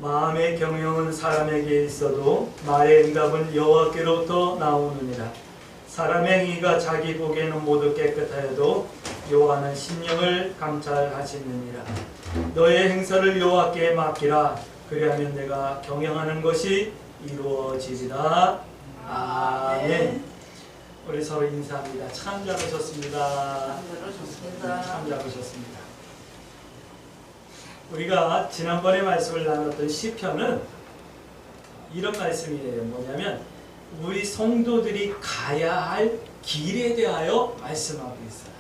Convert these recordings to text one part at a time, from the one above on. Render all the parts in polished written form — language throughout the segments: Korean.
마음의 경영은 사람에게 있어도 말의 응답은 여호와께로부터 나오느니라. 사람의 행위가 자기 보기에는 모두 깨끗하여도 여호와는 심령을 감찰하시느니라. 너의 행사를 여호와께 맡기라. 그리하면 내가 경영하는 것이 이루어지리라. 아멘. 우리 서로 인사합니다. 참 잘하셨습니다. 참 잘하셨습니다. 우리가 지난번에 말씀을 나눴던 시편은 이런 말씀이에요. 뭐냐면 우리 성도들이 가야 할 길에 대하여 말씀하고 있어요.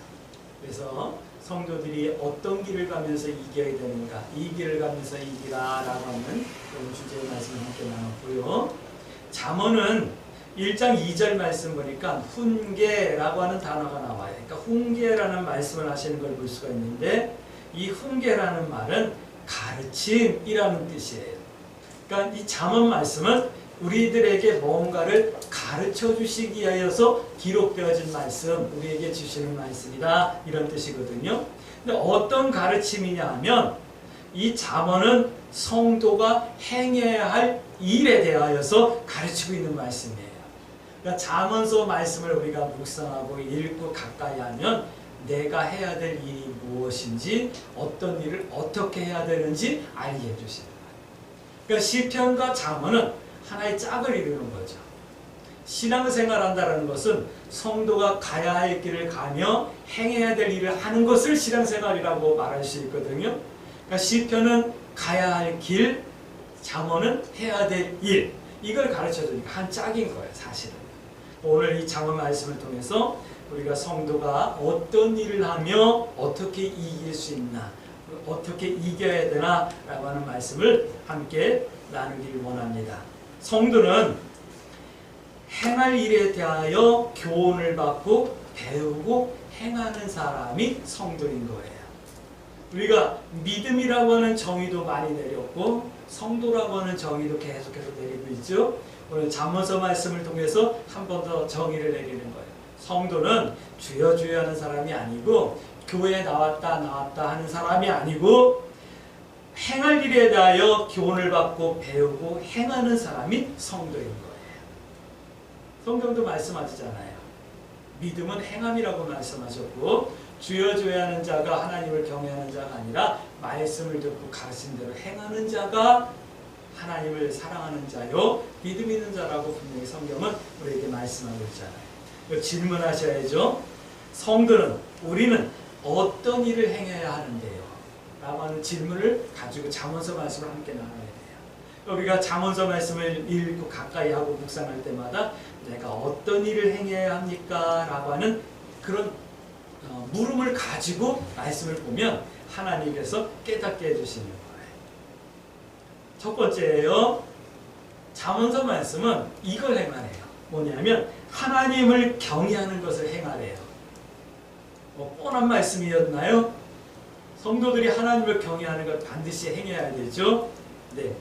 그래서 성도들이 어떤 길을 가면서 이겨야 되는가, 이 길을 가면서 이기라라고 하는 그런 주제의 말씀을 함께 나눴고요. 잠언은 1장 2절 말씀 보니까 훈계라고 하는 단어가 나와요. 그러니까 훈계라는 말씀을 하시는 걸 볼 수가 있는데, 이 훈계라는 말은 가르침이라는 뜻이에요. 그러니까 이 잠언 말씀은 우리들에게 뭔가를 가르쳐 주시기 위하여서 기록되어진 말씀, 우리에게 주시는 말씀이다, 이런 뜻이거든요. 근데 어떤 가르침이냐 하면 이 잠언은 성도가 행해야 할 일에 대하여서 가르치고 있는 말씀이에요. 그러니까 잠언서 말씀을 우리가 묵상하고 읽고 가까이 하면 내가 해야 될 일이 무엇인지, 어떤 일을 어떻게 해야 되는지 알게 해주시는 거예요. 그러니까 시편과 잠언은 하나의 짝을 이루는 거죠. 신앙생활한다는 것은 성도가 가야 할 길을 가며 행해야 될 일을 하는 것을 신앙생활이라고 말할 수 있거든요. 그러니까 시편은 가야 할 길, 잠언은 해야 될 일, 이걸 가르쳐주니까 한 짝인 거예요, 사실은. 오늘 이 잠언 말씀을 통해서 우리가 성도가 어떤 일을 하며 어떻게 이길 수 있나, 어떻게 이겨야 되나 라고 하는 말씀을 함께 나누길 원합니다. 성도는 행할 일에 대하여 교훈을 받고 배우고 행하는 사람이 성도인 거예요. 우리가 믿음이라고 하는 정의도 많이 내렸고 성도라고 하는 정의도 계속해서 내리고 있죠. 오늘 잠언서 말씀을 통해서 한 번 더 정의를 내리는 거예요. 성도는 주여 주여 하는 사람이 아니고 교회에 나왔다 하는 사람이 아니고 행할 일에 대하여 교훈을 받고 배우고 행하는 사람이 성도인 거예요. 성경도 말씀하시잖아요. 믿음은 행함이라고 말씀하셨고, 주여 주여 하는 자가 하나님을 경외하는 자가 아니라 말씀을 듣고 가르친 대로 행하는 자가 하나님을 사랑하는 자요 믿음 있는 자라고 분명히 성경은 우리에게 말씀하고 있잖아요. 질문하셔야죠. 성도는, 우리는 어떤 일을 행해야 하는데요? 라고 하는 질문을 가지고 잠언서 말씀을 함께 나눠야 돼요. 우리가 잠언서 말씀을 읽고 가까이 하고 묵상할 때마다 내가 어떤 일을 행해야 합니까? 라고 하는 그런 물음을 가지고 말씀을 보면 하나님께서 깨닫게 해주시는 거예요. 첫 번째예요. 잠언서 말씀은 이걸 행하래요. 뭐냐면 하나님을 경외하는 것을 행하래요. 뻔한 말씀이었나요? 성도들이 하나님을 경외하는 걸 반드시 행해야 되죠. 네.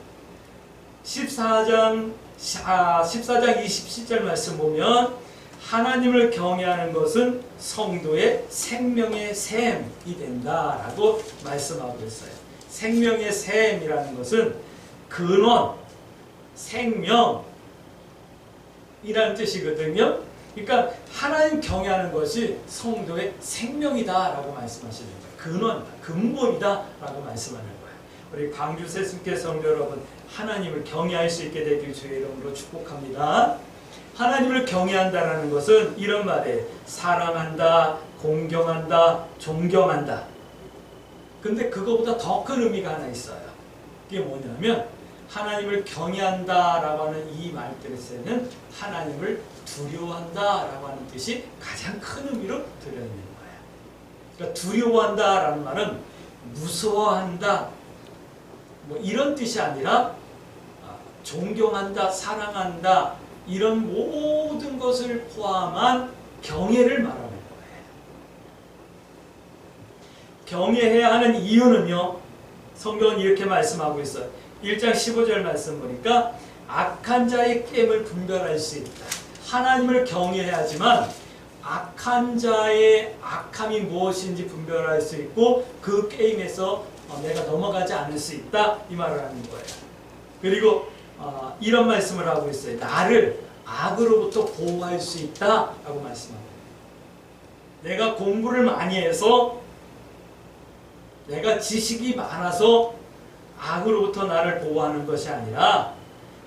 14장 27절 말씀 보면 하나님을 경외하는 것은 성도의 생명의 샘이 된다라고 말씀하고 있어요. 생명의 샘이라는 것은 근원, 생명이라는 뜻이거든요. 그러니까 하나님 경외하는 것이 성도의 생명이다라고 말씀하시는 거예요. 근원이다, 근본이다라고 말씀하는 거예요. 우리 광주 새순교 성도 여러분, 하나님을 경외할 수 있게 되길 주의 이름으로 축복합니다. 하나님을 경외한다라는 것은 이런 말이에요. 사랑한다, 공경한다, 존경한다. 근데 그거보다 더 큰 의미가 하나 있어요. 그게 뭐냐면 하나님을 경외한다라고 하는 이 말뜻에는 하나님을 두려워한다라고 하는 뜻이 가장 큰 의미로 들어있는 거예요. 그러니까 두려워한다라는 말은 무서워한다, 뭐 이런 뜻이 아니라 존경한다, 사랑한다, 이런 모든 것을 포함한 경외를 말하는 거예요. 경외해야 하는 이유는요, 성경은 이렇게 말씀하고 있어요. 1장 15절 말씀 보니까 악한 자의 게임을 분별할 수 있다. 하나님을 경외해야지만 악한 자의 악함이 무엇인지 분별할 수 있고 그 게임에서 내가 넘어가지 않을 수 있다, 이 말을 하는 거예요. 그리고 이런 말씀을 하고 있어요. 나를 악으로부터 보호할 수 있다라고 말씀합니다. 내가 공부를 많이 해서 내가 지식이 많아서 악으로부터 나를 보호하는 것이 아니라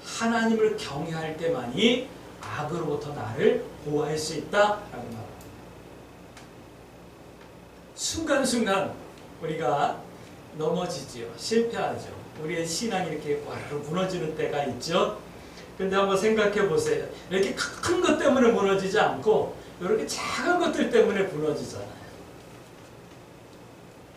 하나님을 경외할 때만이 악으로부터 나를 보호할 수 있다라고 말합니다. 순간순간 우리가 넘어지지요. 실패하죠. 우리의 신앙이 이렇게 와르르 무너지는 때가 있죠. 근데 한번 생각해 보세요. 이렇게 큰 것 때문에 무너지지 않고 이렇게 작은 것들 때문에 무너지잖아요.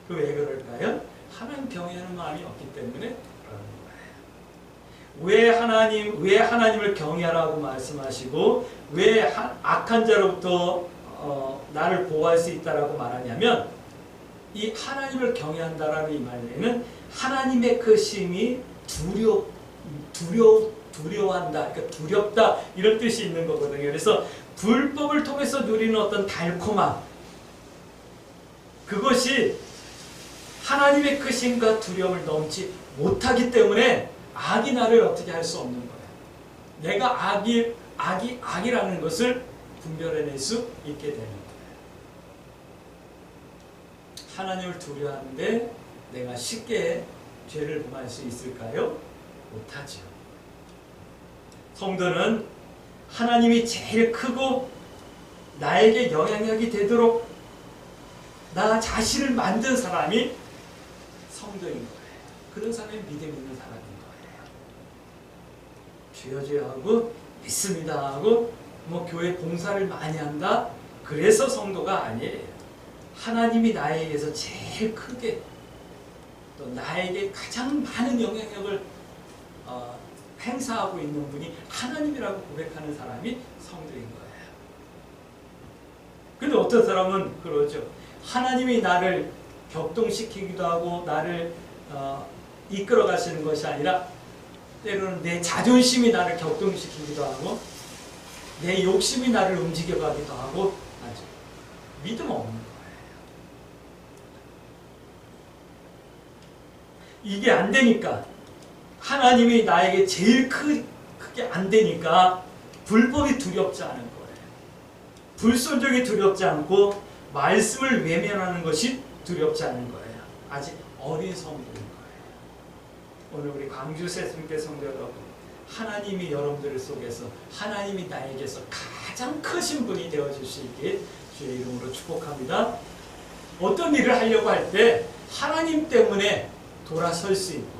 그 왜 그럴까요? 하나님 경외하는 마음이 없기 때문에 그러는 거예요. 왜 하나님을 경외하라고 말씀하시고 왜 악한 자로부터 나를 보호할 수 있다라고 말하냐면 이 하나님을 경외한다라는 이 말에는 하나님의 그 심이 두려워한다, 그러니까 두렵다 이런 뜻이 있는 거거든요. 그래서 불법을 통해서 누리는 어떤 달콤함, 그것이 하나님의 크심과 두려움을 넘지 못하기 때문에 악이 나를 어떻게 할 수 없는 거예요. 내가 악이라는 것을 분별해낼 수 있게 되는 거예요. 하나님을 두려워하는데 내가 쉽게 죄를 범할 수 있을까요? 못하죠. 성도는 하나님이 제일 크고 나에게 영향력이 되도록 나 자신을 만든 사람이 성도인 거예요. 그런 사람이 믿음 있는 사람인 거예요. 주여 하고 믿습니다 하고 교회 봉사를 많이 한다. 그래서 성도가 아니에요. 하나님이 나에게서 제일 크게 또 나에게 가장 많은 영향력을 행사하고 있는 분이 하나님이라고 고백하는 사람이 성도인 거예요. 근데 어떤 사람은 그러죠. 하나님이 나를 격동시키기도 하고 나를 이끌어 가시는 것이 아니라 때로는 내 자존심이 나를 격동시키기도 하고 내 욕심이 나를 움직여 가기도 하고 하죠. 믿음 없는 거예요. 이게 안 되니까 하나님이 나에게 제일 크게 안 되니까 불법이 두렵지 않은 거예요. 불순종이 두렵지 않고 말씀을 외면하는 것이 두렵지 않은 거예요. 아직 어린 성도인 거예요. 오늘 우리 광주 새순교 성도 여러분, 하나님이 여러분들 속에서 하나님이 나에게서 가장 크신 분이 되어줄 수 있게 주의 이름으로 축복합니다. 어떤 일을 하려고 할 때 하나님 때문에 돌아설 수 있고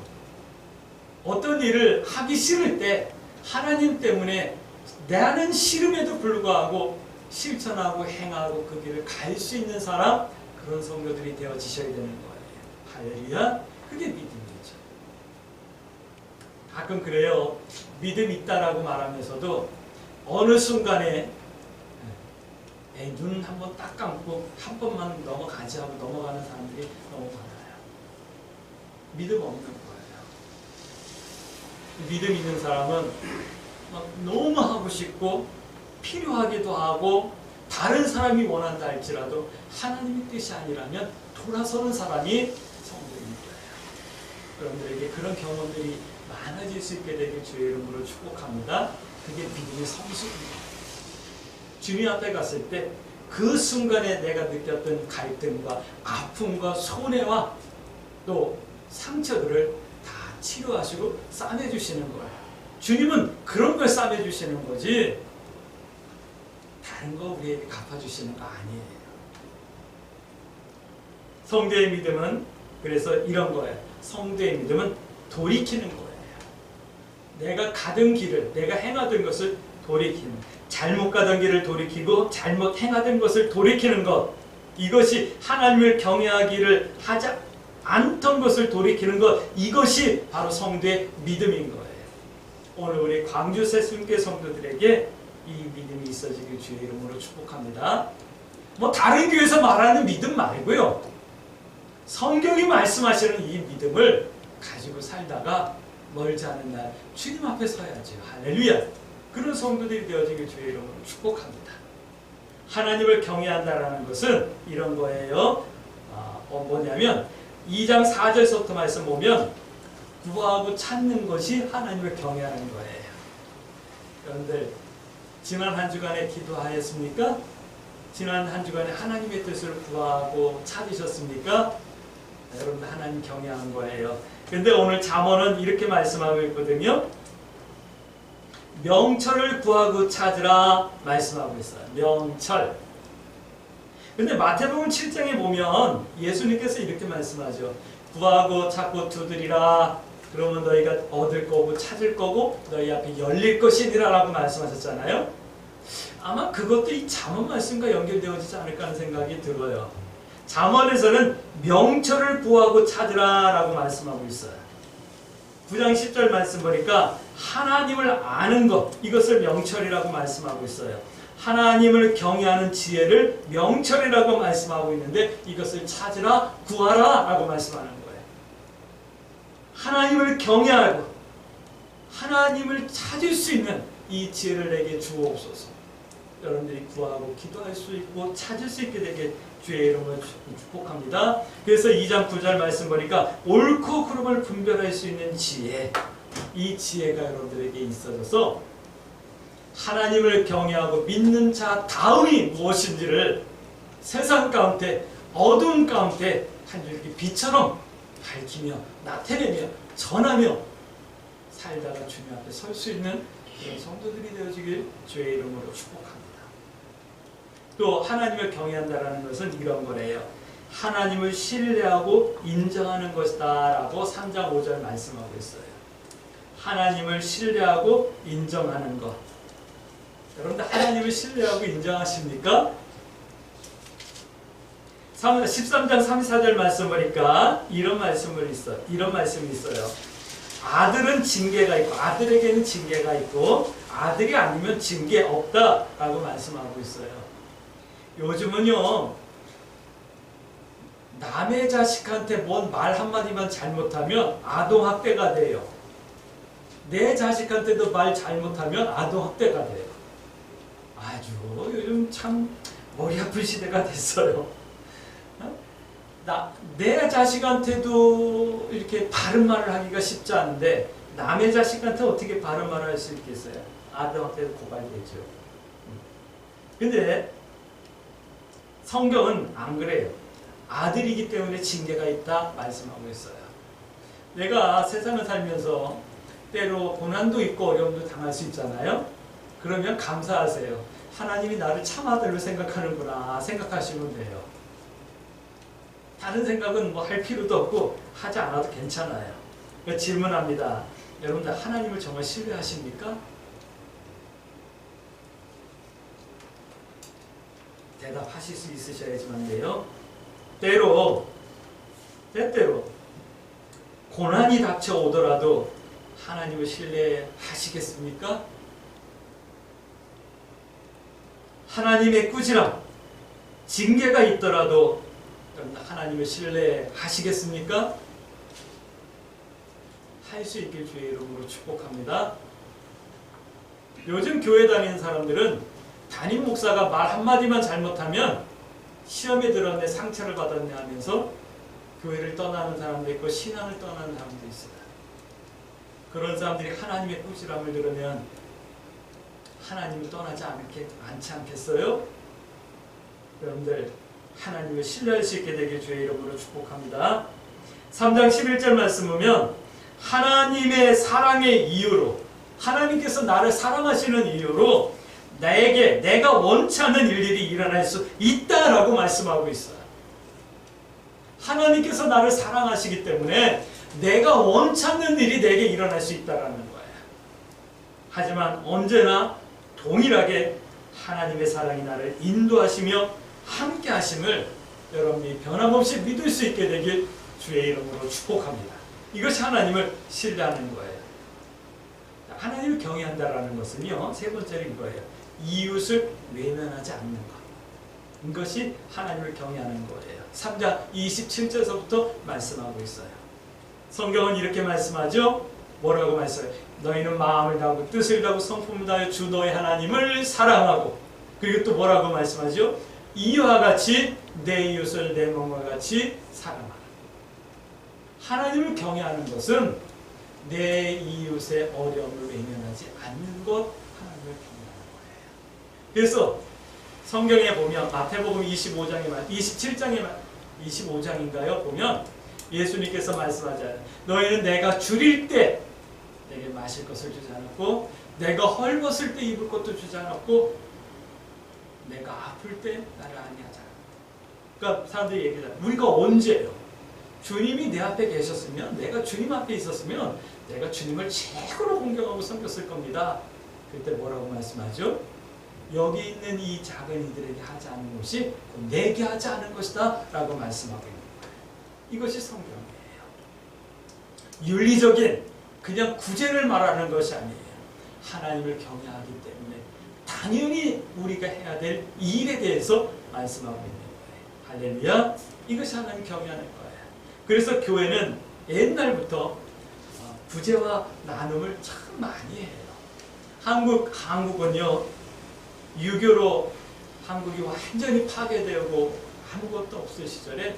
어떤 일을 하기 싫을 때 하나님 때문에 나는 싫음에도 불구하고 실천하고 행하고 그 길을 갈 수 있는 사람, 그런 성도들이 되어지셔야 되는 거예요. 할렐루야. 그게 믿음이죠. 가끔 그래요. 믿음 있다라고 말하면서도 어느 순간에 눈 한번 딱 감고 한 번만 넘어가지 하고 넘어가는 사람들이 너무 많아요. 믿음 없는 거예요. 믿음 있는 사람은 막 너무 하고 싶고 필요하기도 하고 다른 사람이 원한다 할지라도 하나님의 뜻이 아니라면 돌아서는 사람이 성도인 거예요. 여러분들에게 그런 경험들이 많아질 수 있게 되길 주의 이름으로 축복합니다. 그게 믿음의 성숙입니다. 주님 앞에 갔을 때 그 순간에 내가 느꼈던 갈등과 아픔과 손해와 또 상처들을 다 치료하시고 싸매주시는 거예요. 주님은 그런 걸 싸매주시는 거지 다른 거 우리에게 갚아주시는 거 아니에요. 성도의 믿음은 그래서 이런 거예요. 성도의 믿음은 돌이키는 거예요. 내가 가던 길을, 내가 행하던 것을 돌이키는, 잘못 가던 길을 돌이키고 잘못 행하던 것을 돌이키는 것, 이것이 하나님을 경외하기를 하지 않던 것을 돌이키는 것, 이것이 바로 성도의 믿음인 거예요. 오늘 우리 광주 새순교 성도들에게 이 믿음이 있어지길 주의 이름으로 축복합니다. 다른 교회에서 말하는 믿음 말고요, 성경이 말씀하시는 이 믿음을 가지고 살다가 멀지 않은 날 주님 앞에 서야죠. 할렐루야. 그런 성도들이 되어지길 주의 이름으로 축복합니다. 하나님을 경외한다라는 것은 이런 거예요. 뭐냐면 2장 4절부터 말씀 보면 구하고 찾는 것이 하나님을 경외하는 거예요. 여러분들 지난 한 주간에 기도하였습니까? 지난 한 주간에 하나님의 뜻을 구하고 찾으셨습니까? 여러분 하나님 경외하는 거예요. 근데 오늘 잠언은 이렇게 말씀하고 있거든요. 명철을 구하고 찾으라 말씀하고 있어요. 명철. 근데 마태복음 7장에 보면 예수님께서 이렇게 말씀하죠. 구하고 찾고 두드리라. 그러면 너희가 얻을 거고 찾을 거고 너희 앞에 열릴 것이니라 라고 말씀하셨잖아요. 아마 그것도 이 잠언 말씀과 연결되어지지 않을까 하는 생각이 들어요. 잠언에서는 명철을 구하고 찾으라 라고 말씀하고 있어요. 9장 10절 말씀 보니까 하나님을 아는 것, 이것을 명철이라고 말씀하고 있어요. 하나님을 경외하는 지혜를 명철이라고 말씀하고 있는데 이것을 찾으라, 구하라 라고 말씀하는 거예요. 하나님을 경외하고 하나님을 찾을 수 있는 이 지혜를 내게 주옵소서. 여러분들이 구하고 기도할 수 있고 찾을 수 있게 되게 주의 이름으로 축복합니다. 그래서 2장 9절 말씀 보니까 옳고 그름을 분별할 수 있는 지혜, 이 지혜가 여러분들에게 있어져서 하나님을 경외하고 믿는 자 다음이 무엇인지를 세상 가운데 어두운 가운데 한 줄기 빛처럼 밝히며 나타내며 전하며 살다가 주님 앞에 설 수 있는 그런 성도들이 되어지길 주의 이름으로 축복합니다. 또 하나님을 경외한다는 것은 이런 거래요. 하나님을 신뢰하고 인정하는 것이다 라고 3장 5절 말씀하고 있어요. 하나님을 신뢰하고 인정하는 것. 여러분들 하나님을 신뢰하고 인정하십니까? 13장 34절 말씀 보니까 이런 말씀이 있어요. 아들은 징계가 있고 아들에게는 징계가 있고 아들이 아니면 징계 없다라고 말씀하고 있어요. 요즘은요 남의 자식한테 뭔 말 한마디만 잘못하면 아동학대가 돼요. 내 자식한테도 말 잘못하면 아동학대가 돼요. 아주 요즘 참 머리 아픈 시대가 됐어요. 내 자식한테도 이렇게 바른 말을 하기가 쉽지 않은데 남의 자식한테 어떻게 바른 말을 할 수 있겠어요? 아동학대도 고발되죠. 근데 성경은 안 그래요. 아들이기 때문에 징계가 있다 말씀하고 있어요. 내가 세상을 살면서 때로 고난도 있고 어려움도 당할 수 있잖아요. 그러면 감사하세요. 하나님이 나를 참 아들로 생각하는구나 생각하시면 돼요. 다른 생각은 뭐 할 필요도 없고 하지 않아도 괜찮아요. 그러니까 질문합니다. 여러분들 하나님을 정말 신뢰하십니까? 대답하실 수 있으셔야지만요. 때때로 고난이 닥쳐오더라도 하나님을 신뢰하시겠습니까? 하나님의 꾸지람, 징계가 있더라도 하나님을 신뢰하시겠습니까? 할 수 있길 주의 이름으로 축복합니다. 요즘 교회 다니는 사람들은 담임 목사가 말 한마디만 잘못하면 시험에 들었네, 상처를 받았네 하면서 교회를 떠나는 사람도 있고 신앙을 떠나는 사람도 있어요. 그런 사람들이 하나님의 꾸지람을 들으면 하나님을 떠나지 않지 않겠어요? 여러분들 하나님을 신뢰할 수 있게 되길 주의 이름으로 축복합니다. 3장 11절 말씀 보면 하나님의 사랑의 이유로, 하나님께서 나를 사랑하시는 이유로 내가 원치 않는 일들이 일어날 수 있다라고 말씀하고 있어요. 하나님께서 나를 사랑하시기 때문에 내가 원치 않는 일이 내게 일어날 수 있다라는 거예요. 하지만 언제나 동일하게 하나님의 사랑이 나를 인도하시며 함께 하심을 여러분이 변함없이 믿을 수 있게 되길 주의 이름으로 축복합니다. 이것이 하나님을 신뢰하는 거예요. 하나님을 경외한다라는 것은요, 세 번째는 거예요. 이웃을 외면하지 않는 것. 이것이 하나님을 경외하는 거예요. 3장 27절서부터 말씀하고 있어요. 성경은 이렇게 말씀하죠. 뭐라고 말씀해요? 너희는 마음을 다하고 뜻을 다하고 성품을 다하여 주 너희 하나님을 사랑하고, 그리고 또 뭐라고 말씀하죠? 이와 같이 내 이웃을 내 몸과 같이 사랑하라. 하나님을 경외하는 것은 내 이웃의 어려움을 외면하지 않는 것 하나님을 경외하는 거예요. 그래서 성경에 보면 마태복음 25장인가요? 보면 예수님께서 말씀하잖아요. 너희는 내가 줄일 때 내게 마실 것을 주지 않았고 내가 헐벗을 때 입을 것도 주지 않았고 내가 아플 때 나를 안위하지 않았고. 그러니까 사람들이 얘기하잖아요. 우리가 언제예요? 주님이 내 앞에 계셨으면, 내가 주님 앞에 있었으면 내가 주님을 최고로 공경하고 섬겼을 겁니다. 그때 뭐라고 말씀하죠? 여기 있는 이 작은 이들에게 하지 않은 것이 내게 하지 않은 것이다 라고 말씀하고 있는 거예요. 이것이 성경이에요. 윤리적인 그냥 구제를 말하는 것이 아니에요. 하나님을 경외하기 때문에 당연히 우리가 해야 될 일에 대해서 말씀하고 있는 거예요. 할렐루야. 이것이 하나님 경외하는 거예요. 그래서 교회는 옛날부터 구제와 나눔을 참 많이 해요. 한국은요, 유교로 한국이 완전히 파괴되고 아무것도 없을 시절에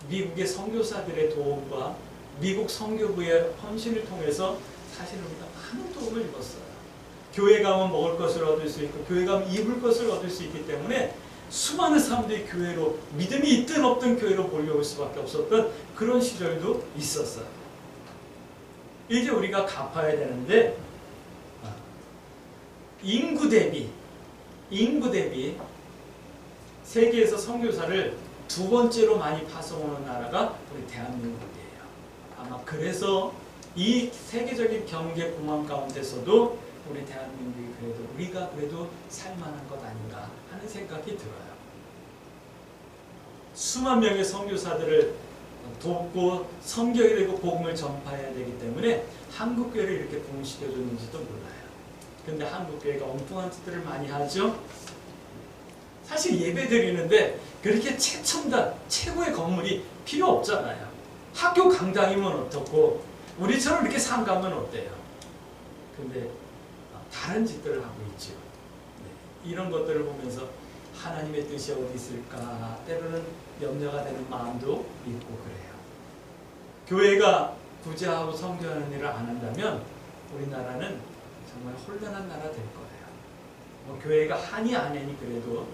미국의 선교사들의 도움과 미국 선교부의 헌신을 통해서 사실 우리가 많은 도움을 입었어요. 교회 가면 먹을 것을 얻을 수 있고 교회 가면 입을 것을 얻을 수 있기 때문에 수많은 사람들이 교회로, 믿음이 있든 없든 교회로 몰려올 수밖에 없었던 그런 시절도 있었어요. 이제 우리가 갚아야 되는데 인구 대비 세계에서 선교사를 두 번째로 많이 파송하는 나라가 우리 대한민국이에요. 아마 그래서 이 세계적인 경제 공황 가운데서도 우리 대한민국이 우리가 그래도 살만한 것 아닌가 하는 생각이 들어요. 수만 명의 선교사들을 돕고 섬겨야 되고 복음을 전파해야 되기 때문에 한국교회를 이렇게 부흥시켜줬는지도 몰라요. 근데 한국교회가 엉뚱한 짓들을 많이 하죠. 사실 예배 드리는데 그렇게 최첨단, 최고의 건물이 필요 없잖아요. 학교 강당이면 어떻고 우리처럼 이렇게 상가면 어때요? 근데 다른 짓들을 하고 있죠. 네. 이런 것들을 보면서 하나님의 뜻이 어디 있을까 때로는 염려가 되는 마음도 있고 그래요. 교회가 구제하고 섬겨하는 일을 안 한다면 우리나라는 정말 혼란한 나라 될 거예요. 교회가 한이 아니니 그래도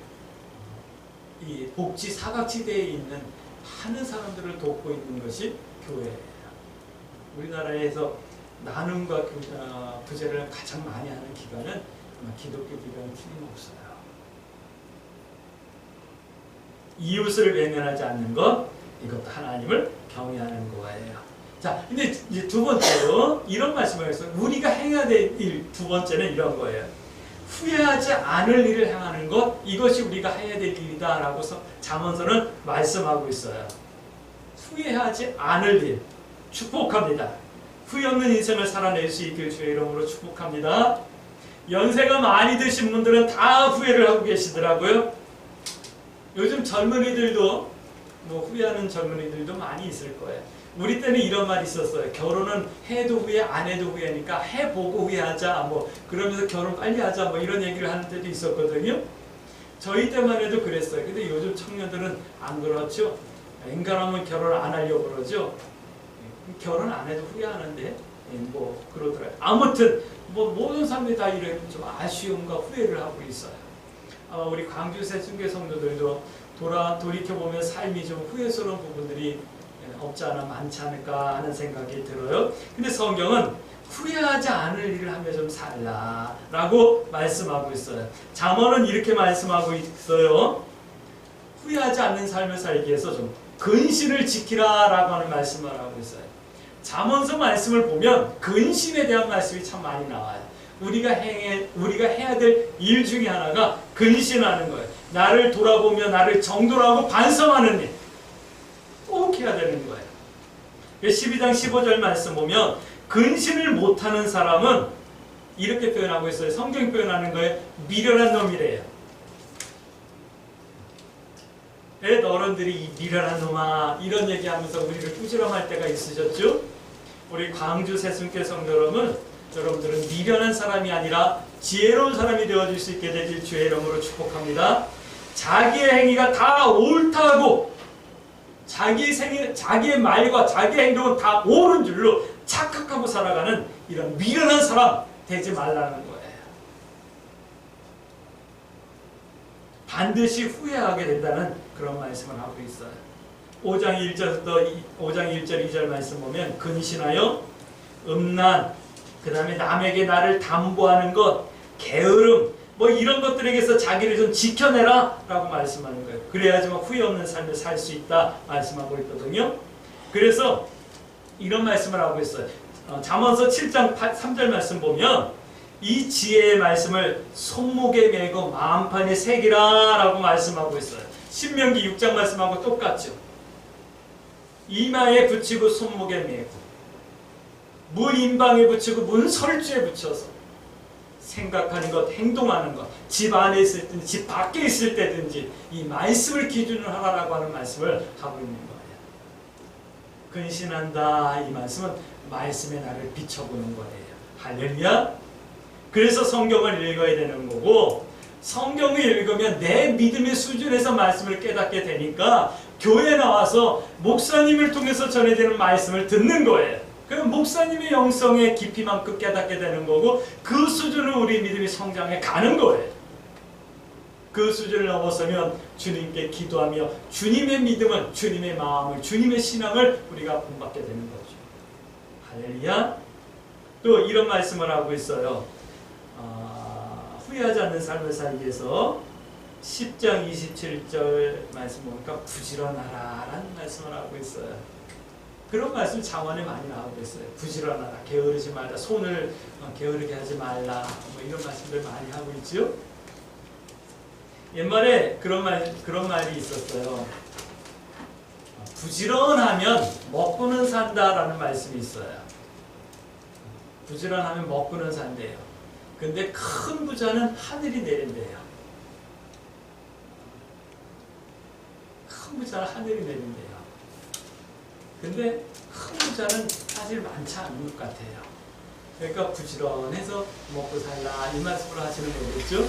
이 복지 사각지대에 있는 많은 사람들을 돕고 있는 것이 교회예요. 우리나라에서 나눔과 구제를 가장 많이 하는 기관은 기독교 기관은 틀림없어요. 이웃을 외면하지 않는 것, 이것도 하나님을 경외하는 거예요. 자, 근데 이제 두 번째로 이런 말씀을 해서 우리가 행해야 될 일, 두 번째는 이런 거예요. 후회하지 않을 일을 행하는 것, 이것이 우리가 해야 될 일이다 라고 잠언서는 말씀하고 있어요. 후회하지 않을 일, 축복합니다. 후회 없는 인생을 살아낼 수 있길 주의 이름으로 축복합니다. 연세가 많이 드신 분들은 다 후회를 하고 계시더라고요. 요즘 젊은이들도 후회하는 젊은이들도 많이 있을 거예요. 우리 때는 이런 말이 있었어요. 결혼은 해도 후회 안 해도 후회니까 해보고 후회하자 그러면서 결혼 빨리 하자 이런 얘기를 하는 때도 있었거든요. 저희 때만 해도 그랬어요. 근데 요즘 청년들은 안 그렇죠. 인간하면 결혼 안 하려고 그러죠. 결혼 안 해도 후회하는데 그러더라고요. 아무튼 모든 사람들이 다 이런 좀 아쉬움과 후회를 하고 있어요. 우리 광주 새순교 성도들도 돌이켜보면 삶이 좀 후회스러운 부분들이 없지 않아 많지 않을까 하는 생각이 들어요. 근데 성경은 후회하지 않을 일을 하며 좀 살라 라고 말씀하고 있어요. 잠언은 이렇게 말씀하고 있어요. 후회하지 않는 삶을 살기 위해서 좀 근신을 지키라 라고 하는 말씀을 하고 있어요. 잠언서 말씀을 보면 근신에 대한 말씀이 참 많이 나와요. 우리가 해야 될 일 중에 하나가 근신하는 거예요. 나를 돌아보며 나를 정돌하고 반성하는 일. 꼭 해야 되는 거예요. 12장 15절 말씀 보면 근신을 못하는 사람은 이렇게 표현하고 있어요. 성경이 표현하는 거예요. 미련한 놈이래요. 옛 어른들이 이 미련한 놈아 이런 얘기하면서 우리를 꾸지람할 때가 있으셨죠? 우리 광주 새순교 성도 여러분들은 미련한 사람이 아니라 지혜로운 사람이 되어줄 수 있게 되길 주의 이름으로 축복합니다. 자기의 행위가 다 옳다고 자기의 말과 자기의 행동은 다 옳은 줄로 착각하고 살아가는 이런 미련한 사람 되지 말라는 거예요. 반드시 후회하게 된다는 그런 말씀을 하고 있어요. 5장 1절 2절 말씀 보면 근신하여 음란, 그 다음에 남에게 나를 담보하는 것, 게으름, 뭐 이런 것들에게서 자기를 좀 지켜내라 라고 말씀하는 거예요. 그래야지만 후회 없는 삶을 살 수 있다 말씀하고 있거든요. 그래서 이런 말씀을 하고 있어요. 잠언서 7장 3절 말씀 보면 이 지혜의 말씀을 손목에 메고 마음판에 새기라 라고 말씀하고 있어요. 신명기 6장 말씀하고 똑같죠. 이마에 붙이고 손목에 메고 문 인방에 붙이고 문 설주에 붙여서 생각하는 것, 행동하는 것, 집 안에 있을 때든지 집 밖에 있을 때든지 이 말씀을 기준으로 하라라고 하는 말씀을 하고 있는 거예요. 근신한다 이 말씀은 말씀의 나를 비춰보는 거예요. 할렐루야. 그래서 성경을 읽어야 되는 거고, 성경을 읽으면 내 믿음의 수준에서 말씀을 깨닫게 되니까 교회에 나와서 목사님을 통해서 전해지는 말씀을 듣는 거예요. 그럼 목사님의 영성의 깊이만큼 깨닫게 되는 거고, 그 수준으로 우리 믿음이 성장해 가는 거예요. 그 수준을 넘어서면 주님께 기도하며 주님의 믿음은, 주님의 마음을, 주님의 신앙을 우리가 본받게 되는 거죠. 할렐루야. 또 이런 말씀을 하고 있어요. 후회하지 않는 삶을 살기 위해서 10장 27절 말씀 보니까 부지런하라 라는 말씀을 하고 있어요. 그런 말씀 잠언에 많이 나오고 있어요. 부지런하라, 게으르지 말라, 손을 게으르게 하지 말라, 뭐 이런 말씀들 많이 하고 있죠. 옛말에 그런 말이 있었어요. 부지런하면 먹고는 산다라는 말씀이 있어요. 부지런하면 먹고는 산대요. 근데 큰 부자는 하늘이 내린대요. 큰 부자는 하늘이 내린대요. 근데 큰 부자는 사실 많지 않은 것 같아요. 그러니까 부지런해서 먹고 살라 이 말씀을 하시는 거겠죠.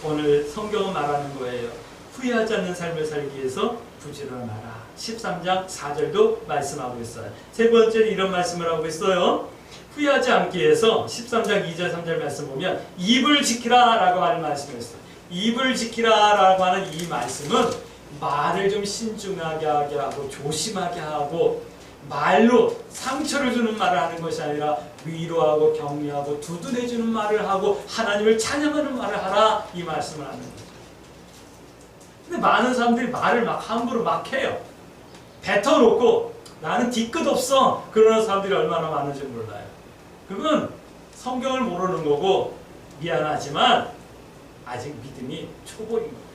오늘 성경은 말하는 거예요. 후회하지 않는 삶을 살기 위해서 부지런하라. 13장 4절도 말씀하고 있어요. 세 번째는 이런 말씀을 하고 있어요. 후회하지 않기 위해서 13장 2절 3절 말씀 보면 입을 지키라 라고 하는 말씀이 있어요. 입을 지키라 라고 하는 이 말씀은 말을 좀 신중하게 하게 하고 조심하게 하고, 말로 상처를 주는 말을 하는 것이 아니라 위로하고 격려하고 두둔해주는 말을 하고 하나님을 찬양하는 말을 하라 이 말씀을 하는 거죠. 근데 많은 사람들이 말을 막 함부로 막 해요. 뱉어놓고 나는 뒤끝 없어 그러는 사람들이 얼마나 많은지 몰라요. 그건 성경을 모르는 거고 미안하지만 아직 믿음이 초보인 거예요.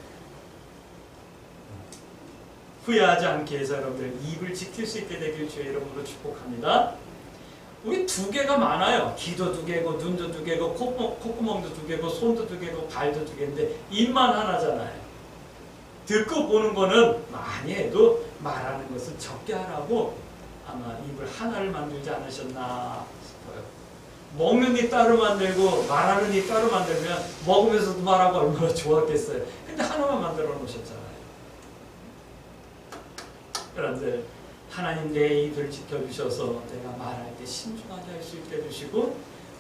후회하지 않게 해서 여러분들 입을 지킬 수 있게 되길 주의 이름으로 축복합니다. 우리 두 개가 많아요. 귀도 두 개고 눈도 두 개고 콧구멍도 두 개고 손도 두 개고 발도 두 개인데 입만 하나잖아요. 듣고 보는 거는 많이 해도 말하는 것은 적게 하라고 아마 입을 하나를 만들지 않으셨나 싶어요. 먹는 이 따로 만들고 말하는 이 따로 만들면 먹으면서도 말하고 얼마나 좋았겠어요. 근데 하나만 만들어 놓으셨잖아요. 여러분들 하나님 내 입을 지켜주셔서 내가 말할 때 신중하게 할 수 있게 해주시고,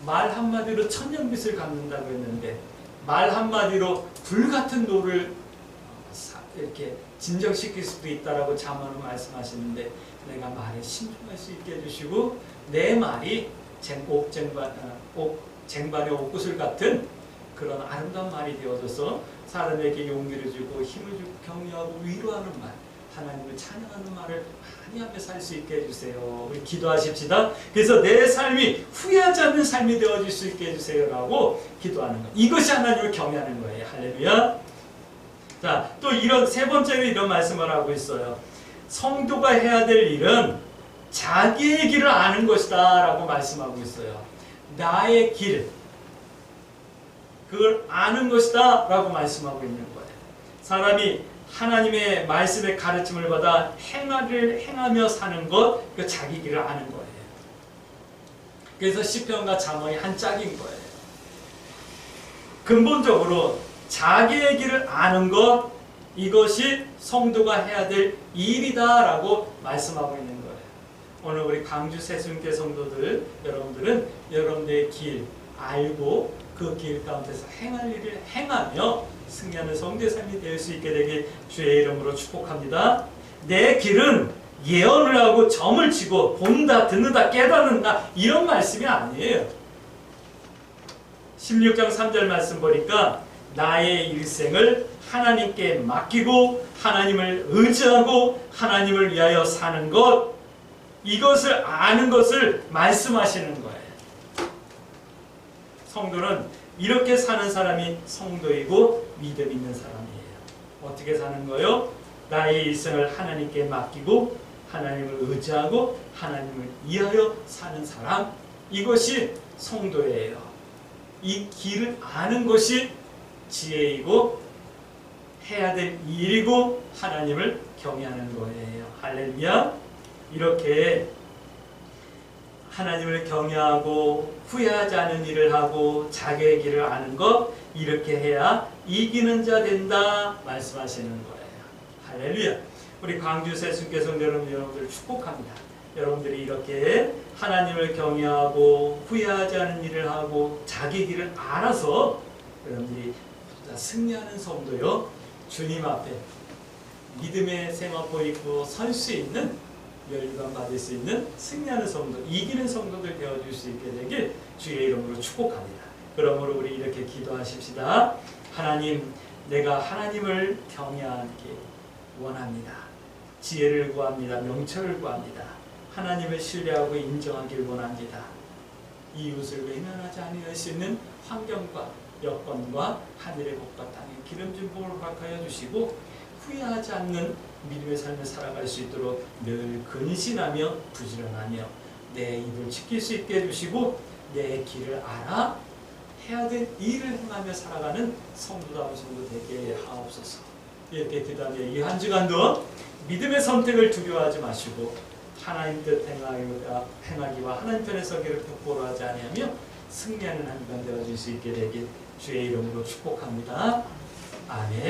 말 한마디로 천년빛을 갚는다고 했는데 말 한마디로 불같은 노를 이렇게 진정시킬 수도 있다라고 잠언은 말씀하시는데, 내가 말에 신중할 수 있게 해주시고 내 말이 쟁반의 옥구슬 같은 그런 아름다운 말이 되어져서 사람에게 용기를 주고 힘을 주고 격려하고 위로하는 말, 하나님을 찬양하는 말을 많이 하며 살 수 있게 해주세요. 우리 기도하십시다. 그래서 내 삶이 후회하지 않는 삶이 되어질 수 있게 해주세요 라고 기도하는 것, 이것이 하나님을 경외하는 거예요. 할렐루야. 자, 또 이런 세 번째로 이런 말씀을 하고 있어요. 성도가 해야 될 일은 자기의 길을 아는 것이다 라고 말씀하고 있어요. 나의 길, 그걸 아는 것이다 라고 말씀하고 있는 거예요. 사람이 하나님의 말씀의 가르침을 받아 행하며 사는 것, 그 자기 길을 아는 거예요. 그래서 시편과 잠언이 한 짝인 거예요. 근본적으로 자기의 길을 아는 것, 이것이 성도가 해야 될 일이다 라고 말씀하고 있는 거예요. 오늘 우리 광주 새순교 성도들 여러분들은 여러분들의 길 알고 그 길 가운데서 행할 일을 행하며 승리하는 성도의 삶이 될 수 있게 되길 주의 이름으로 축복합니다. 내 길은 예언을 하고 점을 치고 본다, 듣는다, 깨닫는다 이런 말씀이 아니에요. 16장 3절 말씀 보니까 나의 일생을 하나님께 맡기고 하나님을 의지하고 하나님을 위하여 사는 것, 이것을 아는 것을 말씀하시는 거예요. 성도는 이렇게 사는 사람이 성도이고 믿음 있는 사람이에요. 어떻게 사는 거요? 나의 일생을 하나님께 맡기고 하나님을 의지하고 하나님을 위하여 사는 사람, 이것이 성도예요. 이 길을 아는 것이 지혜이고 해야 될 일이고 하나님을 경외하는 거예요. 할렐루야. 이렇게 하나님을 경외하고 후회하지 않은 일을 하고 자기의 길을 아는 것, 이렇게 해야 이기는 자 된다 말씀하시는 거예요. 할렐루야. 우리 광주 새순교 성도 여러분들 축복합니다. 여러분들이 이렇게 하나님을 경외하고 후회하지 않은 일을 하고 자기 길을 알아서 여러분들이 승리하는 성도요, 주님 앞에 믿음의 세마포 입고 설 수 있는, 열반 받을 수 있는 승리하는 성도, 이기는 성도들 되어줄 수 있게 되길 주의 이름으로 축복합니다. 그러므로 우리 이렇게 기도하십시다. 하나님, 내가 하나님을 경외하기 원합니다. 지혜를 구합니다. 명철을 구합니다. 하나님을 신뢰하고 인정하길 원합니다. 이웃을 외면하지 않을 수 있는 환경과 여건과 하늘의 복과 땅의 기름진 복을 허락하여 주시고 후회하지 않는 믿음의 삶을 살아갈 수 있도록 늘 근신하며 부지런하며 내 입을 지킬 수 있게 해주시고 내 길을 알아 해야 될 일을 행하며 살아가는 성도다운 성도 되게 하옵소서. 이렇게 기도하며 이 한 주간도 믿음의 선택을 두려워하지 마시고 하나님 뜻 행하기와 하나님 편에 서기를 부끄러워하지 아니하며 승리하는 한 주간 되어줄 수 있게 되길 주의 이름으로 축복합니다. 아멘.